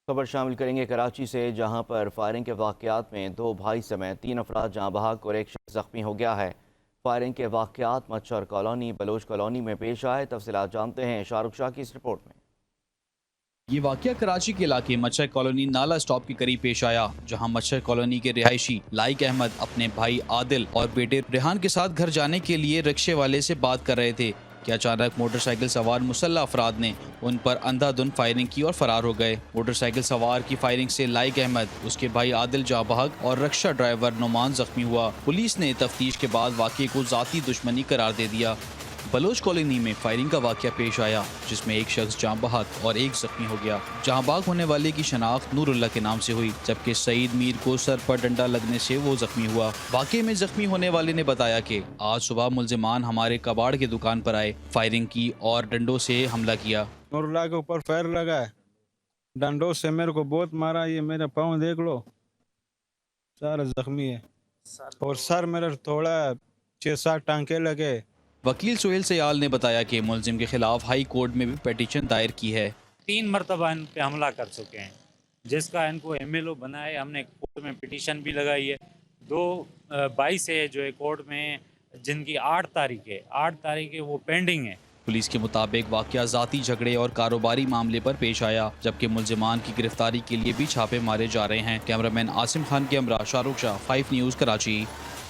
खबर शामिल करेंगे कराची से, जहां पर फायरिंग के वाक़यात में 2 भाई समेत 3 अफराद जहां बहक और एक शख्स ज़ख्मी हो गया है। फायरिंग के वाक़यात मच्छर कॉलोनी बलोच कॉलोनी में पेश आए। तफसीलात जानते हैं शाहरुख शाह की इस रिपोर्ट में। ये वाकया कराची के इलाके मच्छर कॉलोनी नाला स्टॉप के करीब पेश आया, जहां मच्छर कॉलोनी के रिहायशी लाइक अहमद अपने भाई आदिल और बेटे रेहान के साथ घर जाने के लिए रिक्शे वाले से बात कर रहे थे कि अचानक मोटरसाइकिल सवार मुसल्ला अफराद ने उन पर अंधाधुंध फायरिंग की और फरार हो गए। मोटरसाइकिल सवार की फायरिंग से लाइक अहमद, उसके भाई आदिल जाँ बहक और रक्षा ड्राइवर नुमान जख्मी हुआ। पुलिस ने तफ्तीश के बाद वाकये को जाती दुश्मनी करार दे दिया। बलोच कॉलोनी में फायरिंग का वाकया पेश आया, जिसमें एक शख्स जाँ बहक और एक जख्मी हो गया। जाँ बहक होने वाले की शनाख्त नूरुल्लाह के नाम से हुई, जबकि सईद मीर को सर पर डंडा लगने से वो जख्मी हुआ। वाकये में जख्मी होने वाले ने बताया कि आज सुबह मुलजिमान हमारे कबाड़ की दुकान पर आए, फायरिंग की और डंडों से हमला किया। नूरुल्लाह के ऊपर फायर लगा है, डंडों से मेरे को बहुत मारा। ये मेरा पाँव देख लो, सारा जख्मी है और सर मेरा थोड़ा 6-7 टांके लगे। वकील सोहेल सयाल ने बताया कि मुलजिम के खिलाफ हाई कोर्ट में भी पिटीशन दायर की है। 3 मरतबा इन पे हमला कर चुके हैं, जिसका इनको MLO बनाए। हमने कोर्ट में पिटीशन भी लगाई है। 2/22 है जो है कोर्ट में, जिनकी 8 तारीख है वो पेंडिंग है। पुलिस के मुताबिक वाकया जाती झगड़े और कारोबारी मामले पर पेश आया, जबकि मुलजिमान की गिरफ्तारी के लिए भी छापे मारे जा रहे हैं। कैमरामैन आसिम खान के हमरा शाहरुख शाह, 5 न्यूज़ कराची।